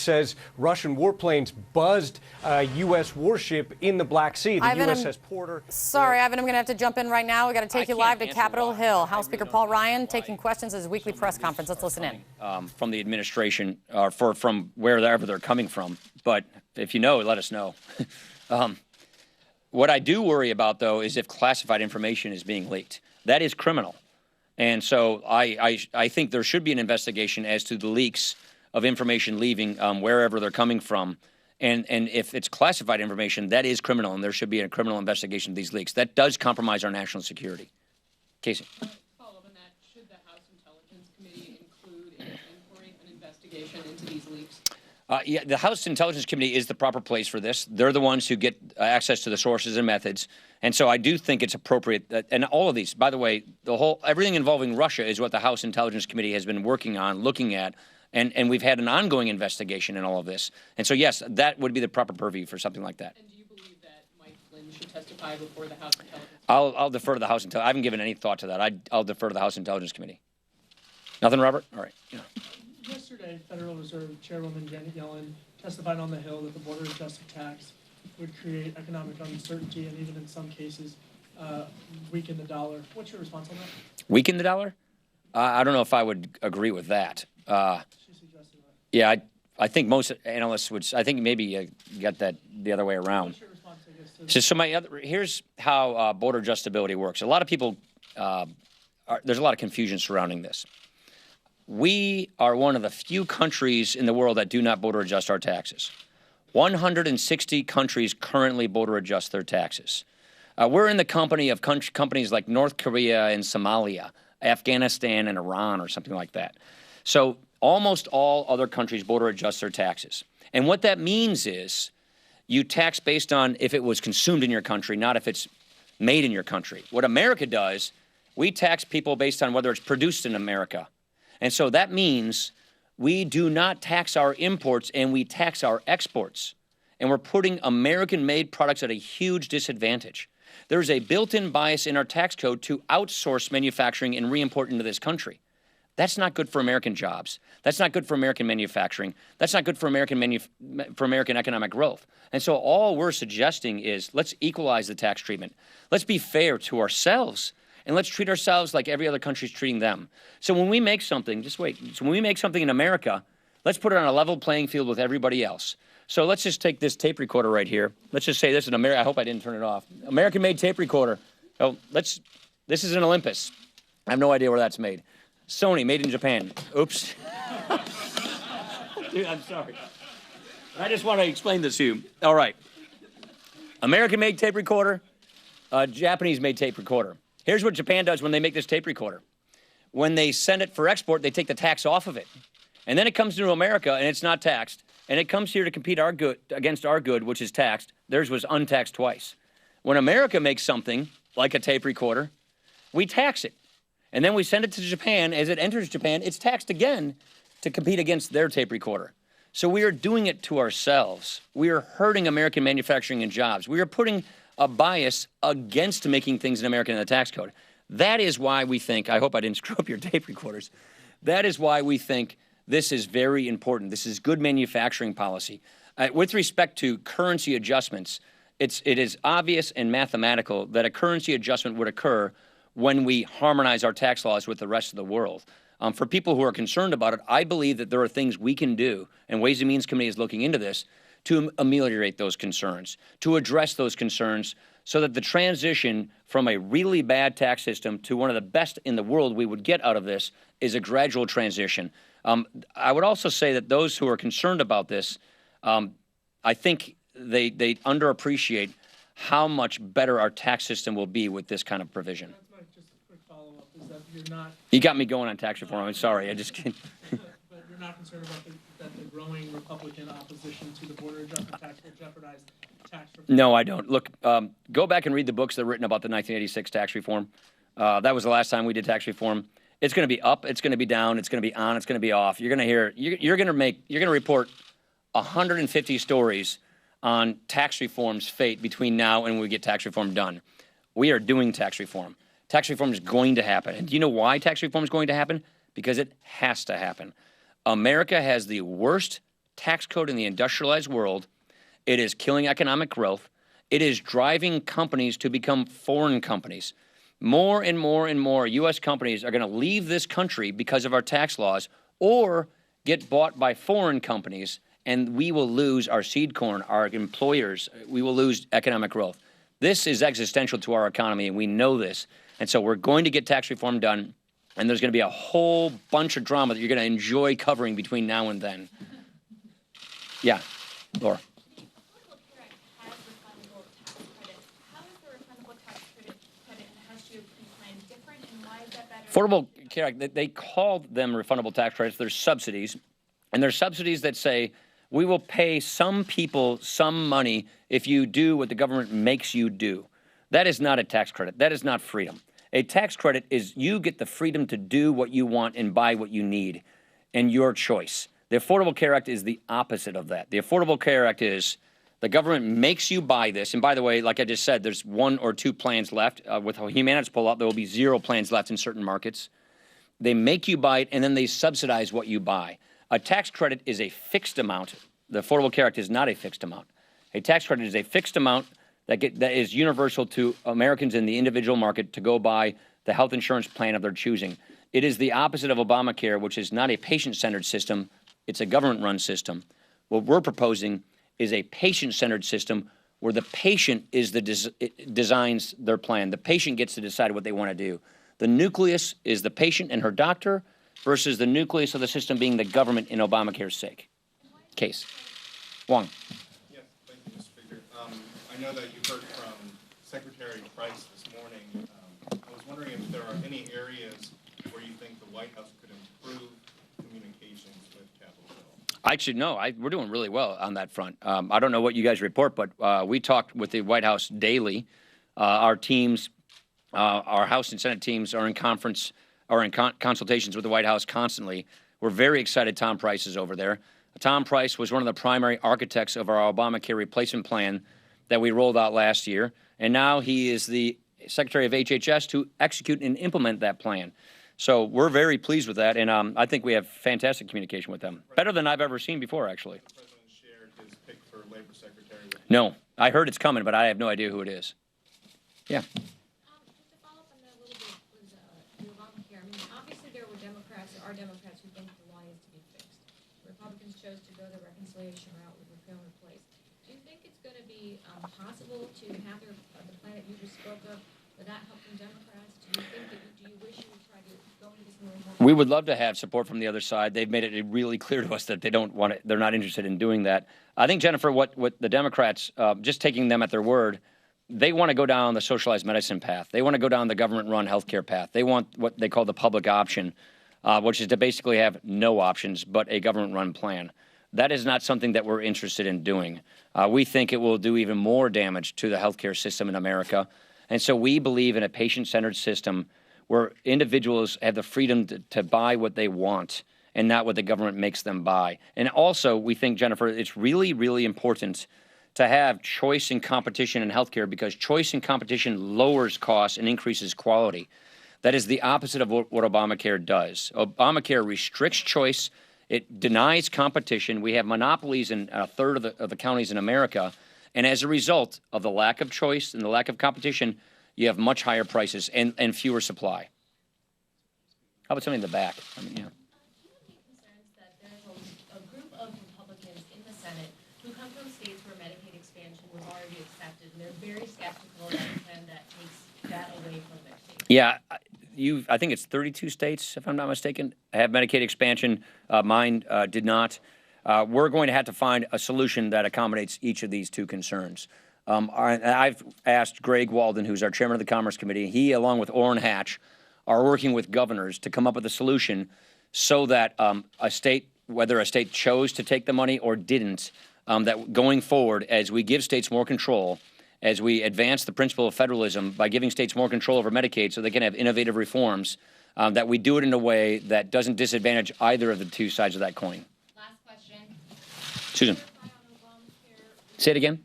says Russian warplanes buzzed a U.S. warship in the Black Sea. The USS Porter. Sorry, Ivan, I'm going to have to jump in right now. We've got to take you live to Capitol Hill. House Speaker Paul Ryan taking questions at his weekly press conference. Let's listen in. From the administration, or from wherever they're coming from. But if you know, let us know. What I do worry about, though, is if classified information is being leaked. That is criminal. And so I think there should be an investigation as to the leaks of information leaving wherever they're coming from. And if it's classified information, that is criminal, and there should be a criminal investigation of these leaks. That does compromise our national security. Casey. Follow up on that. Should the House Intelligence Committee include an inquiry, an investigation into these leaks? Yeah, the House Intelligence Committee is the proper place for this. They're the ones who get access to the sources and methods. And so I do think it's appropriate that, and all of these, by the way, everything involving Russia is what the House Intelligence Committee has been working on, looking at, and we've had an ongoing investigation in all of this. And so, yes, that would be the proper purview for something like that. And do you believe that Mike Flynn should testify before the House Intelligence Committee? I'll defer to the House Intelligence. I haven't given any thought to that. I'll defer to the House Intelligence Committee. Nothing, Robert? All right. Yeah. Yesterday, Federal Reserve Chairwoman Janet Yellen testified on the Hill that the border-adjusted tax would create economic uncertainty and even in some cases weaken the dollar. What's your response on that? Weaken the dollar? I don't know if I would agree with that. She suggested that. Yeah, I think most analysts would. I think maybe you got that the other way around. What's your response, I guess, to Here's how border adjustability works. A lot of people, there's a lot of confusion surrounding this. We are one of the few countries in the world that do not border adjust our taxes. 160 countries currently border adjust their taxes. We're in the company of companies like North Korea and Somalia, Afghanistan and Iran, or something like that. So almost all other countries border adjust their taxes. And what that means is you tax based on if it was consumed in your country, not if it's made in your country. What America does, we tax people based on whether it's produced in America. And so that means we do not tax our imports and we tax our exports. And we're putting American-made products at a huge disadvantage. There's a built-in bias in our tax code to outsource manufacturing and re-import into this country. That's not good for American jobs. That's not good for American manufacturing. That's not good for American economic growth. And so all we're suggesting is let's equalize the tax treatment. Let's be fair to ourselves. And let's treat ourselves like every other country's treating them. So when we make something, just wait. So when we make something in America, let's put it on a level playing field with everybody else. So let's just take this tape recorder right here. Let's just say this is I hope I didn't turn it off. American-made tape recorder. Oh, this is an Olympus. I have no idea where that's made. Sony, made in Japan. Oops. Dude, I'm sorry. I just want to explain this to you. All right. American-made tape recorder, Japanese-made tape recorder. Here's what Japan does when they make this tape recorder. When they send it for export, they take the tax off of it. And then it comes to America, and it's not taxed. And it comes here to compete against our good, which is taxed. Theirs was untaxed twice. When America makes something, like a tape recorder, we tax it. And then we send it to Japan. As it enters Japan, it's taxed again to compete against their tape recorder. So we are doing it to ourselves. We are hurting American manufacturing and jobs. We are putting a bias against making things in America in the tax code. That is why we think, I hope I didn't screw up your tape recorders. That is why we think this is very important. This is good manufacturing policy. With respect to currency adjustments, it is obvious and mathematical that a currency adjustment would occur when we harmonize our tax laws with the rest of the world. For people who are concerned about it, I believe that there are things we can do, and Ways and Means Committee is looking into this, to ameliorate those concerns, to address those concerns so that the transition from a really bad tax system to one of the best in the world we would get out of this is a gradual transition. I would also say that those who are concerned about this, I think they underappreciate how much better our tax system will be with this kind of provision. That's my just a quick follow-up is that you're not... You got me going on tax reform. I'm sorry. I just can't... But you're not concerned about that the growing Republican opposition to the border adjustment tax will jeopardize tax reform? No, I don't. Look, go back and read the books that are written about the 1986 tax reform. That was the last time we did tax reform. It's going to be up. It's going to be down. It's going to be on. It's going to be off. You're going to hear. You're going to report 150 stories on tax reform's fate between now and when we get tax reform done. We are doing tax reform. Tax reform is going to happen. And do you know why tax reform is going to happen? Because it has to happen. America has the worst tax code in the industrialized world. It is killing economic growth. It is driving companies to become foreign companies. More and more and more U.S. companies are going to leave this country because of our tax laws or get bought by foreign companies, and we will lose our seed corn, our employers. We will lose economic growth. This is existential to our economy, and we know this. And so we're going to get tax reform done, and there's going to be a whole bunch of drama that you're going to enjoy covering between now and then. Yeah, Laura. Affordable Care Act, they called them refundable tax credits. They're subsidies. And they're subsidies that say, we will pay some people some money if you do what the government makes you do. That is not a tax credit. That is not freedom. A tax credit is you get the freedom to do what you want and buy what you need, and your choice. The Affordable Care Act is the opposite of that. The Affordable Care Act is the government makes you buy this. And by the way, like I just said, there's 1 or 2 plans left. With Humana's pull-out, there will be 0 plans left in certain markets. They make you buy it, and then they subsidize what you buy. A tax credit is a fixed amount. The Affordable Care Act is not a fixed amount. A tax credit is a fixed amount that is universal to Americans in the individual market to go buy the health insurance plan of their choosing. It is the opposite of Obamacare, which is not a patient-centered system. It's a government-run system. What we're proposing is a patient-centered system where the patient is designs their plan. The patient gets to decide what they want to do. The nucleus is the patient and her doctor versus the nucleus of the system being the government in Obamacare's sake. Case. Wong. Yes, thank you, Mr. Speaker. I know that you heard from Secretary Price this morning. I was wondering if there are any areas where you think the White House could improve communications with Capitol Hill. Actually, no, we're doing really well on that front. I don't know what you guys report, but we talk with the White House daily. Our teams, our House and Senate teams are in conference or in consultations with the White House constantly. We're very excited Tom Price is over there. Tom Price was one of the primary architects of our Obamacare replacement plan that we rolled out last year, and now he is the Secretary of HHS to execute and implement that plan. So we're very pleased with that, and I think we have fantastic communication with them. Better than I've ever seen before, actually. The President shared his pick for Labor Secretary. No, I heard it's coming, but I have no idea who it is. Yeah. Just to follow up on that a little bit was the Obamacare. I mean, obviously there are Democrats who think the law needs to be fixed. Republicans chose to go the reconciliation route with repeal and replace. Do you think it's going to be possible to have the plan that you just spoke of without help from Democrats? Do you wish you would try to go into this more? We would love to have support from the other side. They've made it really clear to us that they don't want it. They're not interested in doing that. I think, Jennifer, what the Democrats, just taking them at their word, they want to go down the socialized medicine path. They want to go down the government-run healthcare path. They want what they call the public option, which is to basically have no options but a government-run plan. That is not something that we're interested in doing. We think it will do even more damage to the healthcare system in America. And so we believe in a patient-centered system where individuals have the freedom to buy what they want and not what the government makes them buy. And also, we think, Jennifer, it's really, really important to have choice and competition in healthcare because choice and competition lowers costs and increases quality. That is the opposite of what Obamacare does. Obamacare restricts choice. It denies competition. We have monopolies in a third of the counties in America. And as a result of the lack of choice and the lack of competition, you have much higher prices and fewer supply. How about something in the back? I mean, yeah. Do you have any concerns that there's a group of Republicans in the Senate who come from states where Medicaid expansion was already accepted, and they're very skeptical of any plan that takes that away from their states? Yeah, I think it's 32 states, if I'm not mistaken, have Medicaid expansion. Mine did not. We're going to have to find a solution that accommodates each of these two concerns. I've asked Greg Walden, who's our chairman of the Commerce Committee. He, along with Orrin Hatch, are working with governors to come up with a solution so that a state, whether a state chose to take the money or didn't, that going forward, as we give states more control, as we advance the principle of federalism by giving states more control over Medicaid so they can have innovative reforms, that we do it in a way that doesn't disadvantage either of the two sides of that coin. Last question. Susan. Say it again.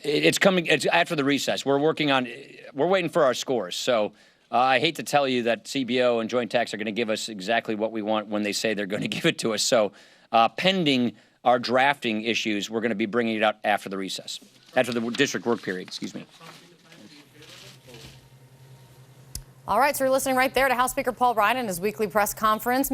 It's coming. It's after the recess. We're waiting for our scores. So I hate to tell you that CBO and joint tax are going to give us exactly what we want when they say they're going to give it to us. So pending our drafting issues, we're going to be bringing it out after the recess, after the district work period, excuse me. All right, so you're listening right there to House Speaker Paul Ryan in his weekly press conference,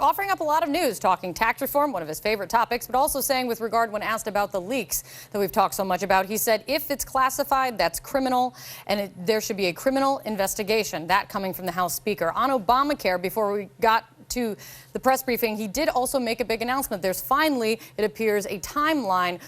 offering up a lot of news, talking tax reform, one of his favorite topics, but also saying with regard when asked about the leaks that we've talked so much about, he said if it's classified, that's criminal, and there should be a criminal investigation. That coming from the House Speaker. On Obamacare, before we got to the press briefing, he did also make a big announcement. There's finally, it appears, a timeline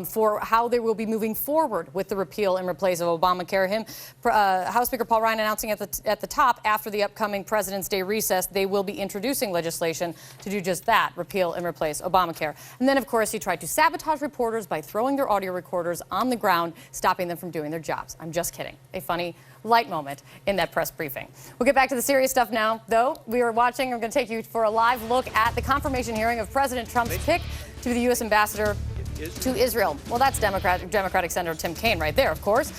for how they will be moving forward with the repeal and replace of Obamacare. House Speaker Paul Ryan announcing at the top, after the upcoming President's Day recess, they will be introducing legislation to do just that, repeal and replace Obamacare. And then, of course, he tried to sabotage reporters by throwing their audio recorders on the ground, stopping them from doing their jobs. I'm just kidding. A funny light moment in that press briefing. We'll get back to the serious stuff now, though. We are watching. I'm going to take you for a live look at the confirmation hearing of President Trump's pick to be the U.S. ambassador to Israel. Well, that's Democratic Senator Tim Kaine right there, of course.